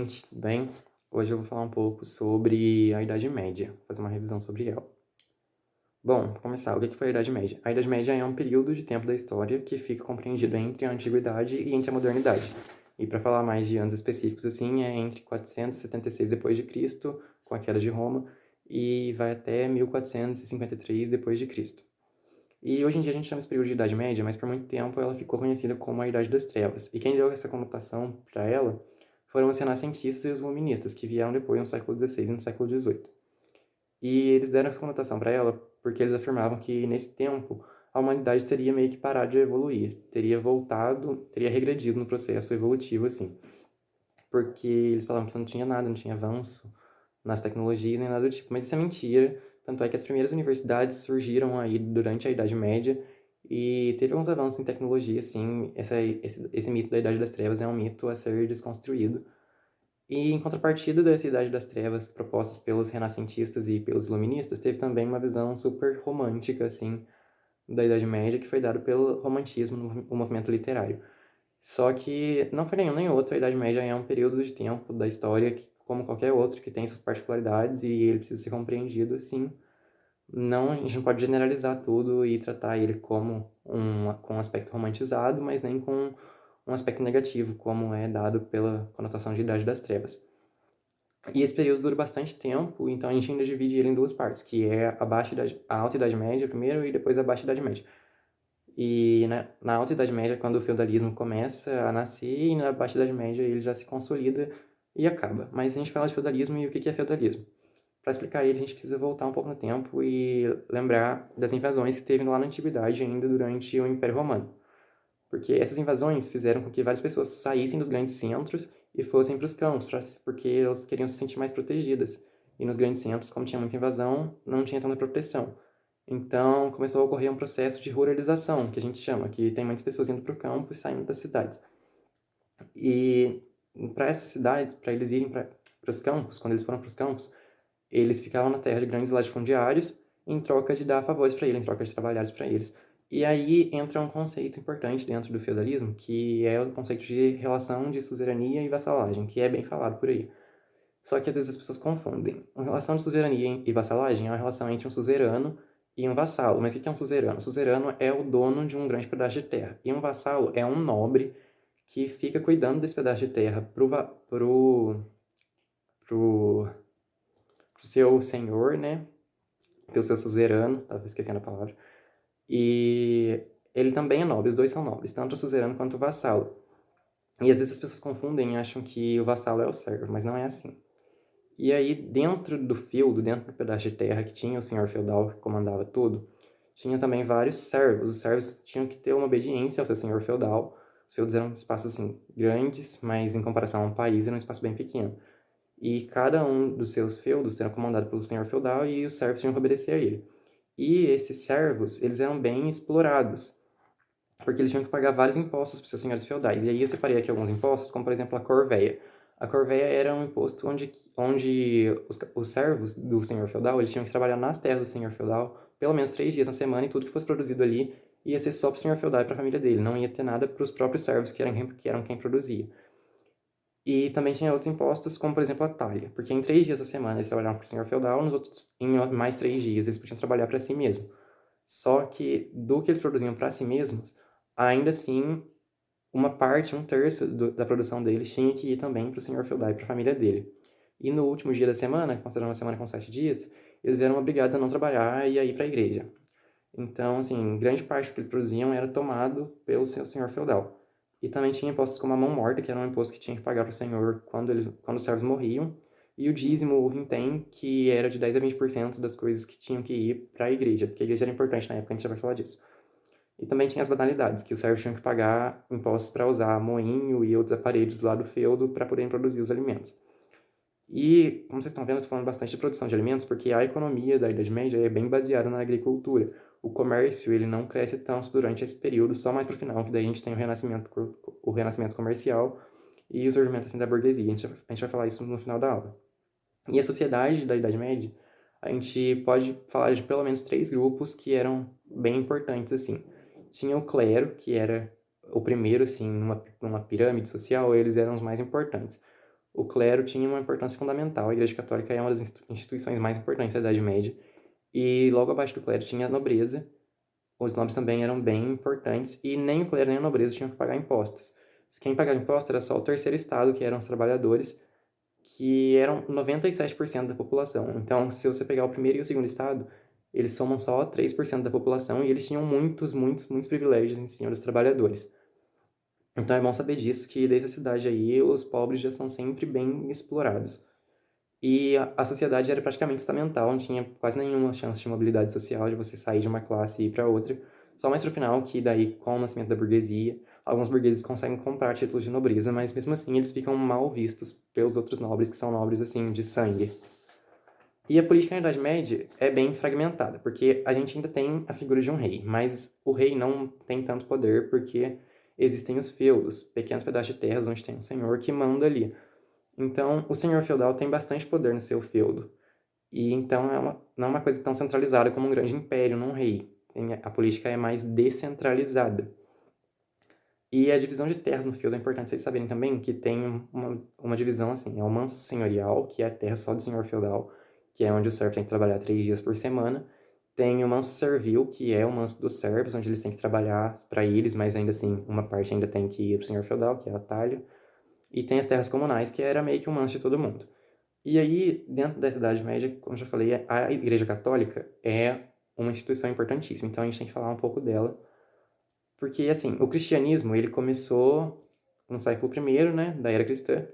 gente, tudo bem? Hoje eu vou falar um pouco sobre a Idade Média, fazer uma revisão sobre ela. Bom, para começar, o que foi a Idade Média? A Idade Média é um período de tempo da história que fica compreendido entre a Antiguidade e entre a Modernidade. E para falar mais de anos específicos, assim, é entre 476 depois de Cristo, com a queda de Roma, e vai até 1453 depois de Cristo. E hoje em dia a gente chama esse período de Idade Média, mas por muito tempo ela ficou conhecida como a Idade das Trevas. E quem deu essa conotação para ela foram os renascentistas e os iluministas, que vieram depois no século XVI e no século XVIII. E eles deram essa conotação para ela porque eles afirmavam que nesse tempo a humanidade teria meio que parado de evoluir, teria voltado, teria regredido no processo evolutivo, assim. Porque eles falavam que não tinha nada, não tinha avanço nas tecnologias nem nada do tipo. Mas isso é mentira. Tanto é que as primeiras universidades surgiram aí durante a Idade Média e teve alguns avanços em tecnologia, assim. Esse mito da Idade das Trevas é um mito a ser desconstruído. E em contrapartida dessa Idade das Trevas propostas pelos renascentistas e pelos iluministas, teve também uma visão super romântica, assim, da Idade Média, que foi dada pelo romantismo no movimento literário. Só que não foi nenhum nem outro, a Idade Média é um período de tempo da história que, como qualquer outro, que tem suas particularidades e ele precisa ser compreendido assim. Não, a gente não pode generalizar tudo e tratar ele como com um aspecto romantizado, mas nem com um aspecto negativo, como é dado pela conotação de Idade das Trevas. E esse período dura bastante tempo, então a gente ainda divide ele em duas partes, que é a Alta Idade Média primeiro e depois a Baixa Idade Média. E na Alta Idade Média, quando o feudalismo começa a nascer, e na Baixa Idade Média ele já se consolida e acaba. Mas a gente fala de feudalismo e o que é feudalismo? Para explicar ele, a gente precisa voltar um pouco no tempo e lembrar das invasões que teve lá na Antiguidade, ainda durante o Império Romano. Porque essas invasões fizeram com que várias pessoas saíssem dos grandes centros e fossem para os campos, porque elas queriam se sentir mais protegidas. E nos grandes centros, como tinha muita invasão, não tinha tanta proteção. Então, começou a ocorrer um processo de ruralização, que a gente chama, que tem muitas pessoas indo para o campo e saindo das cidades. E para essas cidades, para eles irem para os campos, quando eles foram para os campos, eles ficavam na terra de grandes latifundiários em troca de dar favores para eles, em troca de trabalhares para eles. E aí entra um conceito importante dentro do feudalismo, que é o conceito de relação de suzerania e vassalagem, que é bem falado por aí. Só que às vezes as pessoas confundem. A relação de suzerania e vassalagem é uma relação entre um suzerano e um vassalo. Mas o que é um suzerano? O suzerano é o dono de um grande pedaço de terra. E um vassalo é um nobre que fica cuidando desse pedaço de terra pro seu senhor, né? Pelo seu suzerano, tava esquecendo a palavra. E ele também é nobre, os dois são nobres, tanto o suzerano quanto o vassalo. E às vezes as pessoas confundem e acham que o vassalo é o servo, mas não é assim. E aí, dentro do feudo, dentro do pedaço de terra que tinha o senhor feudal que comandava tudo, tinha também vários servos. Os servos tinham que ter uma obediência ao seu senhor feudal. Os feudos eram espaços assim, grandes, mas em comparação a um país, era um espaço bem pequeno. E cada um dos seus feudos era comandado pelo senhor feudal e os servos tinham que obedecer a ele. E esses servos, eles eram bem explorados, porque eles tinham que pagar vários impostos para seus senhores feudais. E aí eu separei aqui alguns impostos, como por exemplo a corveia. A corveia era um imposto onde os servos do senhor feudal, eles tinham que trabalhar nas terras do senhor feudal pelo menos 3 dias na semana, e tudo que fosse produzido ali ia ser só para o senhor feudal e para a família dele, não ia ter nada para os próprios servos, que eram quem produzia. E também tinha outros impostos, como por exemplo a talha, porque em 3 dias da semana eles trabalhavam para o senhor feudal, nos outros, em mais 3 dias, eles podiam trabalhar para si mesmo. Só que do que eles produziam para si mesmos, ainda assim, uma parte, um terço da produção deles tinha que ir também para o senhor feudal e para a família dele. E no último dia da semana, considerando uma semana com 7 dias, eles eram obrigados a não trabalhar e a ir para a igreja. Então, assim, grande parte do que eles produziam era tomado pelo seu senhor feudal. E também tinha impostos como a mão morta, que era um imposto que tinha que pagar para o senhor quando os servos morriam, e o dízimo, o vintém, que era de 10 a 20% das coisas que tinham que ir para a igreja, porque a igreja era importante na época, a gente já vai falar disso. E também tinha as banalidades, que os servos tinham que pagar impostos para usar moinho e outros aparelhos lá do feudo para poderem produzir os alimentos. E, como vocês estão vendo, eu estou falando bastante de produção de alimentos, porque a economia da Idade Média é bem baseada na agricultura. O comércio, ele não cresce tanto durante esse período, só mais para o final, que daí a gente tem o renascimento comercial e o surgimento assim, da burguesia. A gente vai falar isso no final da aula. E a sociedade da Idade Média, a gente pode falar de pelo menos 3 grupos que eram bem importantes, assim. Tinha o clero, que era o primeiro, assim, numa pirâmide social, eles eram os mais importantes. o clero tinha uma importância fundamental. A Igreja Católica é uma das instituições mais importantes da Idade Média. E logo abaixo do clero tinha a nobreza. Os nobres também eram bem importantes e nem o clero nem a nobreza tinham que pagar impostos. Quem pagava imposto era só o terceiro estado, que eram os trabalhadores, que eram 97% da população. Então, se você pegar o primeiro e o segundo estado, eles somam só 3% da população e eles tinham muitos privilégios em cima dos trabalhadores. Então é bom saber disso, que desde a cidade aí, os pobres já são sempre bem explorados. E a sociedade era praticamente estamental, não tinha quase nenhuma chance de mobilidade social, de você sair de uma classe e ir para outra. Só mais pro final, que daí, com o nascimento da burguesia, alguns burgueses conseguem comprar títulos de nobreza, mas mesmo assim eles ficam mal vistos pelos outros nobres, que são nobres, assim, de sangue. E a política na Idade Média é bem fragmentada, porque a gente ainda tem a figura de um rei, mas o rei não tem tanto poder porque existem os feudos, pequenos pedaços de terras onde tem um senhor que manda ali. Então, o senhor feudal tem bastante poder no seu feudo. E então não é uma coisa tão centralizada como um grande império num rei. A política é mais descentralizada. E a divisão de terras no feudo é importante vocês saberem também que tem uma divisão assim, é o manso senhorial, que é a terra só do senhor feudal, que é onde o servo tem que trabalhar 3 dias por semana. Tem o manso servil, que é o manso dos servos, onde eles têm que trabalhar para eles, mas ainda assim, uma parte ainda tem que ir para o senhor feudal, que é a talha. E tem as terras comunais, que era meio que um manso de todo mundo. E aí, dentro da Idade Média, como eu já falei, a Igreja Católica é uma instituição importantíssima, então a gente tem que falar um pouco dela. Porque, assim, o cristianismo, ele começou no século I, né, da era cristã,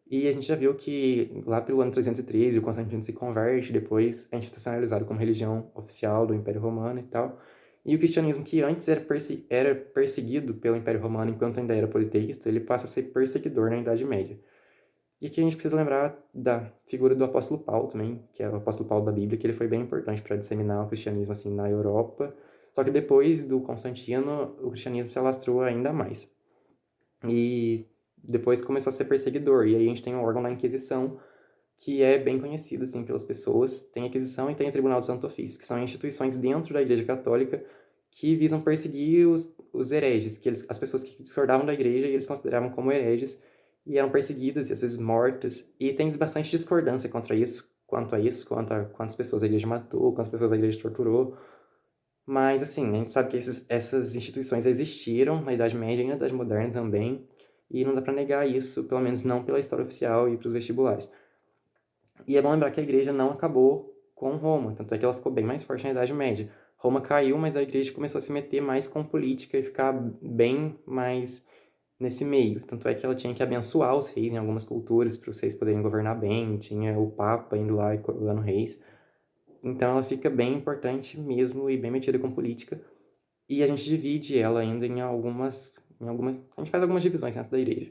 e a gente já viu que lá pelo ano 313 o Constantino se converte, depois é institucionalizado como religião oficial do Império Romano e tal. E o cristianismo, que antes era perseguido pelo Império Romano enquanto ainda era politeísta, ele passa a ser perseguidor na Idade Média. E aqui a gente precisa lembrar da figura do apóstolo Paulo também, que é o apóstolo Paulo da Bíblia, que ele foi bem importante para disseminar o cristianismo assim na Europa. Só que depois do Constantino, o cristianismo se alastrou ainda mais. E depois começou a ser perseguidor. E aí a gente tem um órgão da Inquisição, que é bem conhecido assim pelas pessoas. Tem a Inquisição e tem o Tribunal do Santo Ofício, que são instituições dentro da Igreja Católica que visam perseguir os hereges, as pessoas que discordavam da igreja e eles consideravam como hereges e eram perseguidas e às vezes mortas. E tem bastante discordância quanto a isso, quantas pessoas a igreja matou, quantas pessoas a igreja torturou. Mas, assim, a gente sabe que essas instituições existiram na Idade Média e na Idade Moderna também, e não dá para negar isso, pelo menos não pela história oficial e para os vestibulares. E é bom lembrar que a igreja não acabou com Roma, tanto é que ela ficou bem mais forte na Idade Média. Roma caiu, mas a igreja começou a se meter mais com política e ficar bem mais nesse meio. Tanto é que ela tinha que abençoar os reis em algumas culturas para os reis poderem governar bem, tinha o Papa indo lá e coroando reis. Então ela fica bem importante mesmo e bem metida com política. E a gente divide ela ainda a gente faz algumas divisões dentro da igreja.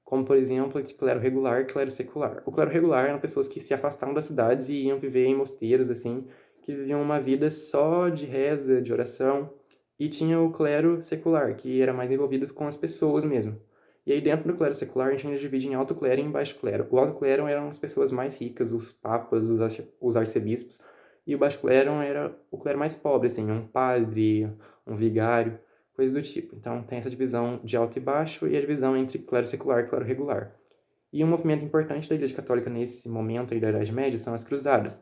Como, por exemplo, entre clero regular e clero secular. O clero regular eram pessoas que se afastavam das cidades e iam viver em mosteiros, assim, que viviam uma vida só de reza, de oração. E tinha o clero secular, que era mais envolvido com as pessoas mesmo. E aí, dentro do clero secular, a gente ainda divide em alto clero e em baixo clero. O alto clero eram as pessoas mais ricas, os papas, os arcebispos. E o baixo clero era o clero mais pobre, assim, um padre, um vigário, coisas do tipo. Então tem essa divisão de alto e baixo e a divisão entre clero secular e clero regular. E um movimento importante da Igreja Católica nesse momento aí da Idade Média são as cruzadas.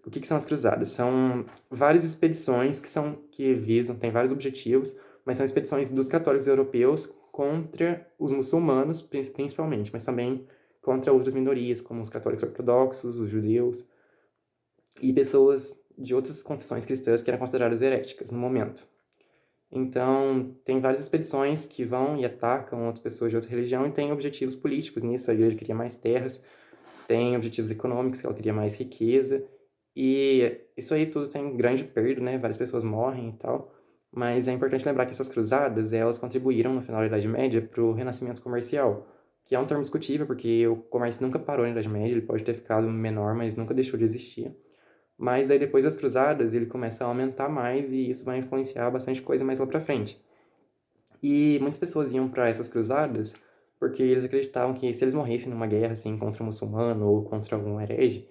O que são as cruzadas? São várias expedições que visam, têm vários objetivos, mas são expedições dos católicos europeus contra os muçulmanos, principalmente, mas também contra outras minorias, como os católicos ortodoxos, os judeus e pessoas de outras confissões cristãs que eram consideradas heréticas no momento. Então, tem várias expedições que vão e atacam outras pessoas de outra religião e tem objetivos políticos nisso. A igreja queria mais terras, tem objetivos econômicos, que ela queria mais riqueza. E isso aí tudo tem grande perda, né? Várias pessoas morrem e tal. Mas é importante lembrar que essas cruzadas, elas contribuíram no final da Idade Média para o renascimento comercial, que é um termo discutível, porque o comércio nunca parou na Idade Média, ele pode ter ficado menor, mas nunca deixou de existir. Mas aí depois das cruzadas ele começa a aumentar mais e isso vai influenciar bastante coisa mais lá pra frente. E muitas pessoas iam para essas cruzadas porque eles acreditavam que se eles morressem numa guerra assim contra um muçulmano ou contra algum herege,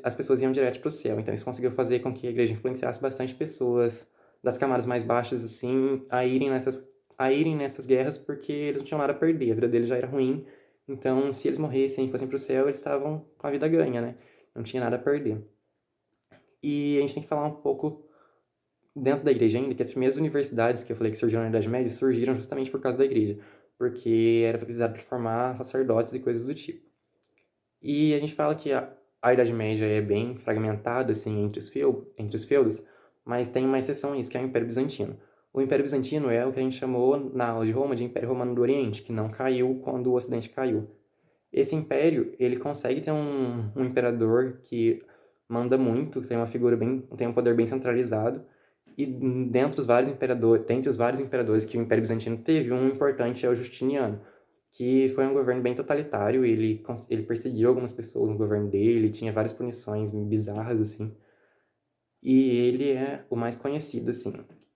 as pessoas iam direto para o céu. Então isso conseguiu fazer com que a igreja influenciasse bastante pessoas das camadas mais baixas assim a irem nessas guerras porque eles não tinham nada a perder, a vida deles já era ruim Então, se eles morressem e fossem para o céu, eles estavam com a vida ganha, né? Não tinha nada a perder. E a gente tem que falar um pouco dentro da igreja ainda, que as primeiras universidades que eu falei que surgiram na Idade Média surgiram justamente por causa da igreja, porque era precisado para formar sacerdotes e coisas do tipo. E a gente fala que a Idade Média é bem fragmentada assim, entre os feudos, mas tem uma exceção a isso, que é o Império Bizantino. O Império Bizantino é o que a gente chamou na aula de Roma de Império Romano do Oriente, que não caiu quando o Ocidente caiu. Esse império, ele consegue ter um imperador que manda muito, tem um poder bem centralizado, e dentre os vários imperadores que o Império Bizantino teve, um importante é o Justiniano, que foi um governo bem totalitário, ele perseguiu algumas pessoas no governo dele, tinha várias punições bizarras, assim, e ele é o mais conhecido, assim.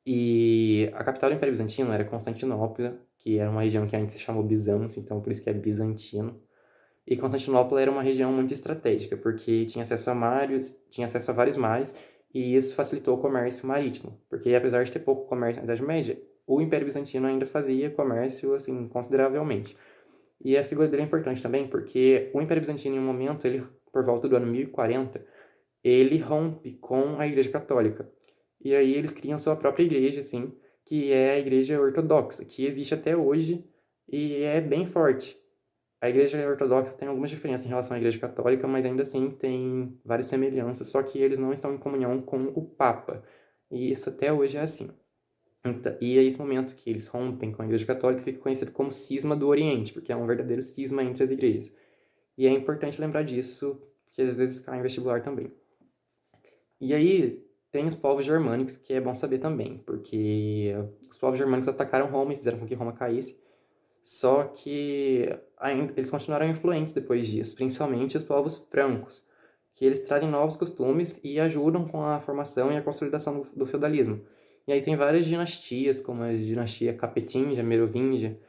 E a capital do Império Bizantino era Constantinopla, que era uma região que antes se chamou Bizâncio, então por isso que é bizantino. E Constantinopla era uma região muito estratégica, porque tinha acesso a vários mares, e isso facilitou o comércio marítimo. Porque apesar de ter pouco comércio na Idade Média, o Império Bizantino ainda fazia comércio assim consideravelmente. E a figura dele é importante também, porque o Império Bizantino, em um momento, ele, por volta do ano 1040, ele rompe com a Igreja Católica. E aí eles criam sua própria igreja, assim, que é a Igreja Ortodoxa, que existe até hoje e é bem forte. A Igreja Ortodoxa tem algumas diferenças em relação à Igreja Católica, mas ainda assim tem várias semelhanças, só que eles não estão em comunhão com o Papa. E isso até hoje é assim. E é esse momento que eles rompem com a Igreja Católica fica conhecido como Cisma do Oriente, porque é um verdadeiro cisma entre as igrejas. E é importante lembrar disso, porque às vezes cai em vestibular também. E aí tem os povos germânicos, que é bom saber também, porque os povos germânicos atacaram Roma e fizeram com que Roma caísse. Só que eles continuaram influentes depois disso, principalmente os povos francos, que eles trazem novos costumes e ajudam com a formação e a consolidação do feudalismo. E aí tem várias dinastias, como a dinastia Capetinga, Merovingia,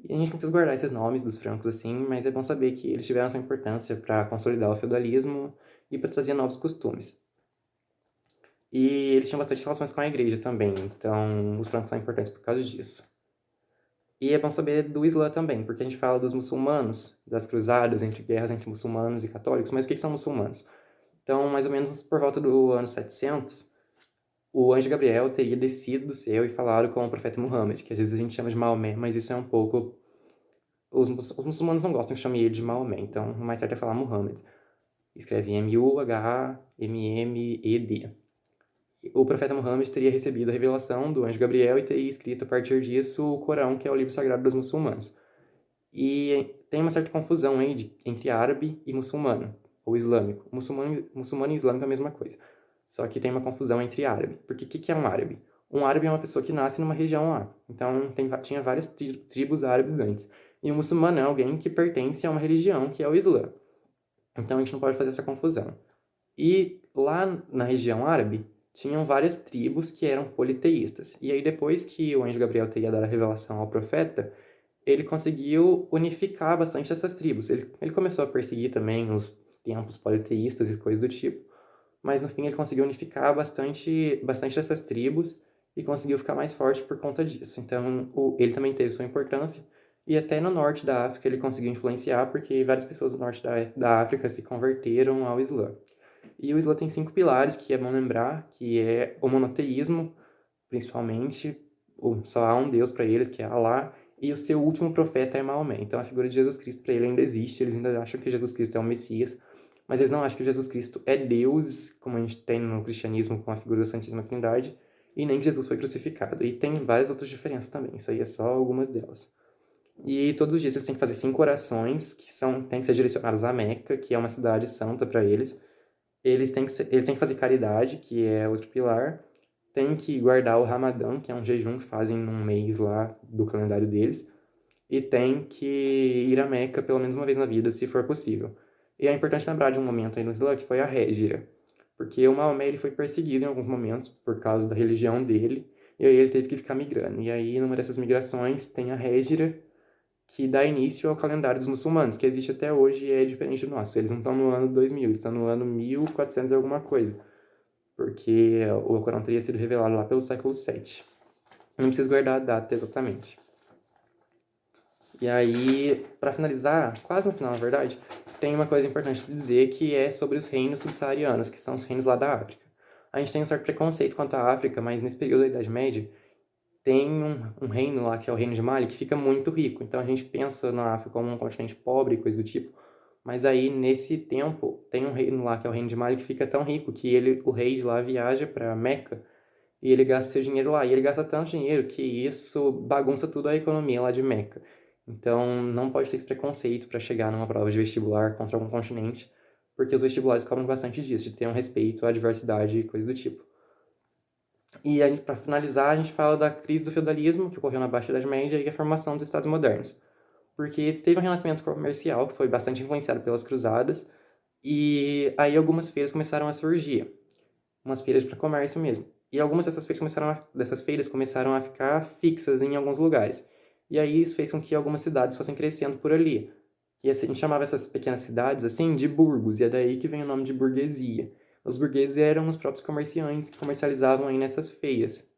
e a gente não precisa guardar esses nomes dos francos assim, mas é bom saber que eles tiveram sua importância para consolidar o feudalismo e para trazer novos costumes. E eles tinham bastante relações com a igreja também, então os francos são importantes por causa disso. E é bom saber do Islã também, porque a gente fala dos muçulmanos, das cruzadas, entre guerras entre muçulmanos e católicos, mas o que são muçulmanos? Então, mais ou menos por volta do ano 700, o anjo Gabriel teria descido do céu e falado com o profeta Muhammad, que às vezes a gente chama de Maomé, mas isso é um pouco... Os muçulmanos não gostam de chamar ele de Maomé, então o mais certo é falar Muhammad. Escreve Muhammed. O profeta Muhammad teria recebido a revelação do anjo Gabriel e teria escrito a partir disso o Corão, que é o livro sagrado dos muçulmanos. E tem uma certa confusão aí entre árabe e muçulmano, ou islâmico. Muçulmano e islâmico é a mesma coisa. Só que tem uma confusão entre árabe. Porque o que é um árabe? Um árabe é uma pessoa que nasce numa região lá. Então tinha várias tribos árabes antes. E um muçulmano é alguém que pertence a uma religião, que é o Islã. Então a gente não pode fazer essa confusão. E lá na região árabe, tinham várias tribos que eram politeístas. E aí depois que o anjo Gabriel teria dado a revelação ao profeta, ele conseguiu unificar bastante essas tribos. Ele começou a perseguir também os templos politeístas e coisas do tipo, mas no fim ele conseguiu unificar bastante dessas tribos e conseguiu ficar mais forte por conta disso. Então ele também teve sua importância, e até no norte da África ele conseguiu influenciar, porque várias pessoas do norte da África se converteram ao Islã. E o Islã tem 5 pilares, que é bom lembrar, que é o monoteísmo, principalmente, só há um Deus para eles, que é Allah, e o seu último profeta é Maomé. Então a figura de Jesus Cristo para ele ainda existe, eles ainda acham que Jesus Cristo é o Messias, mas eles não acham que Jesus Cristo é Deus, como a gente tem no cristianismo com a figura da Santíssima Trindade, e nem que Jesus foi crucificado. E tem várias outras diferenças também, isso aí é só algumas delas. E todos os dias eles têm que fazer 5 orações, têm que ser direcionadas a Meca, que é uma cidade santa para eles. Eles têm que fazer caridade, que é outro pilar. Tem que guardar o Ramadã, que é um jejum que fazem num mês lá do calendário deles. E tem que ir a Meca pelo menos uma vez na vida, se for possível. E é importante lembrar de um momento aí no Islã, que foi a Hégira. Porque o Maomé ele foi perseguido em alguns momentos por causa da religião dele. E aí ele teve que ficar migrando. E aí, numa dessas migrações, tem a Hégira, que dá início ao calendário dos muçulmanos, que existe até hoje e é diferente do nosso. Eles não estão no ano 2000, eles estão no ano 1400 e alguma coisa, porque o Corão teria sido revelado lá pelo século 7. Não preciso guardar a data exatamente. E aí, para finalizar, quase no final, na verdade, tem uma coisa importante de se dizer que é sobre os reinos subsaarianos, que são os reinos lá da África. A gente tem um certo preconceito quanto à África, mas nesse período da Idade Média, tem um reino lá, que é o reino de Mali, que fica muito rico. Então a gente pensa na África como um continente pobre, coisa do tipo. Mas aí, nesse tempo, tem um reino lá, que é o reino de Mali, que fica tão rico que o rei de lá viaja para Meca e ele gasta seu dinheiro lá. E ele gasta tanto dinheiro que isso bagunça tudo a economia lá de Meca. Então não pode ter esse preconceito para chegar numa prova de vestibular contra algum continente, porque os vestibulares cobram bastante disso, de ter um respeito à diversidade e coisa do tipo. E aí, para finalizar, a gente fala da crise do feudalismo, que ocorreu na Baixa Idade Média, e a formação dos Estados modernos. Porque teve um renascimento comercial, que foi bastante influenciado pelas cruzadas, e aí algumas feiras começaram a surgir, umas feiras para comércio mesmo. E algumas dessas feiras começaram a ficar fixas em alguns lugares. E aí isso fez com que algumas cidades fossem crescendo por ali. E assim, a gente chamava essas pequenas cidades assim de burgos, e é daí que vem o nome de burguesia. Os burgueses eram os próprios comerciantes que comercializavam aí nessas feiras.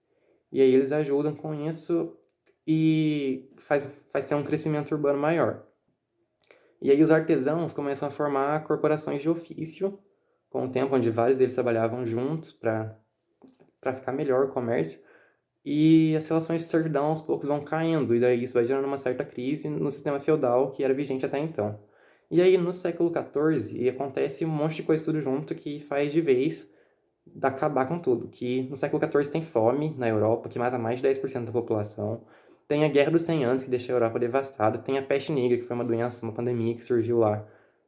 E aí eles ajudam com isso e faz ter um crescimento urbano maior. E aí os artesãos começam a formar corporações de ofício com o tempo, onde vários deles trabalhavam juntos para ficar melhor o comércio. E as relações de servidão aos poucos vão caindo, e daí isso vai gerando uma certa crise no sistema feudal que era vigente até então. E aí no século XIV acontece um monte de coisa tudo junto que faz de vez acabar com tudo. Que no século XIV tem fome na Europa, que mata mais de 10% da população. Tem a Guerra dos 100 Anos, que deixa a Europa devastada. Tem a Peste Negra, que foi uma doença, uma pandemia que surgiu lá,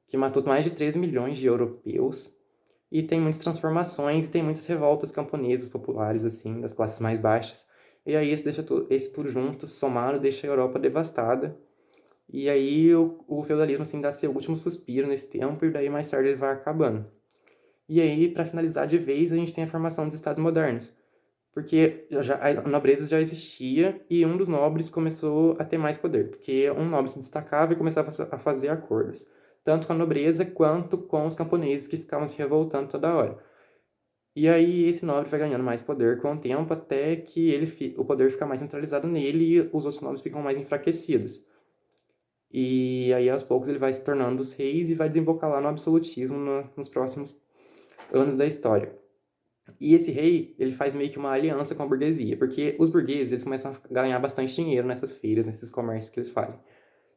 que matou mais de 3 milhões de europeus. E tem muitas transformações, e tem muitas revoltas camponesas populares, assim, das classes mais baixas. E aí isso deixa esse tudo junto, somado, deixa a Europa devastada. E aí o feudalismo, assim, dá seu último suspiro nesse tempo, e daí mais tarde ele vai acabando. E aí, para finalizar de vez, a gente tem a formação dos estados modernos. Porque a nobreza já existia e um dos nobres começou a ter mais poder. Porque um nobre se destacava e começava a fazer acordos. Tanto com a nobreza quanto com os camponeses que ficavam se revoltando toda hora. E aí esse nobre vai ganhando mais poder com o tempo até que o poder fica mais centralizado nele e os outros nobres ficam mais enfraquecidos. E aí aos poucos ele vai se tornando os reis e vai desembocar lá no absolutismo nos próximos anos da história. E esse rei, ele faz meio que uma aliança com a burguesia, porque os burgueses, eles começam a ganhar bastante dinheiro nessas feiras, nesses comércios que eles fazem.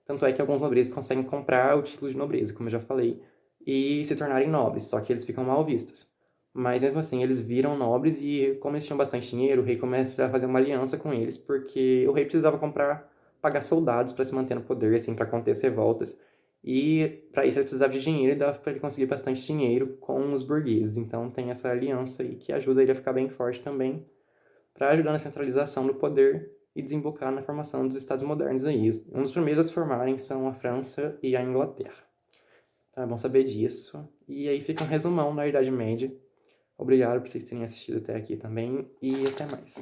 Tanto é que alguns nobres conseguem comprar o título de nobreza, como eu já falei, e se tornarem nobres, só que eles ficam mal vistos. Mas mesmo assim, eles viram nobres e, como eles tinham bastante dinheiro, o rei começa a fazer uma aliança com eles, porque o rei precisava pagar soldados para se manter no poder, assim, para conter as revoltas. E para isso ele precisava de dinheiro e dava para ele conseguir bastante dinheiro com os burgueses. Então tem essa aliança aí que ajuda ele a ficar bem forte também, para ajudar na centralização do poder e desembocar na formação dos estados modernos aí. Um dos primeiros a se formarem são a França e a Inglaterra. Então é bom saber disso. E aí fica um resumão da Idade Média. Obrigado por vocês terem assistido até aqui também e até mais.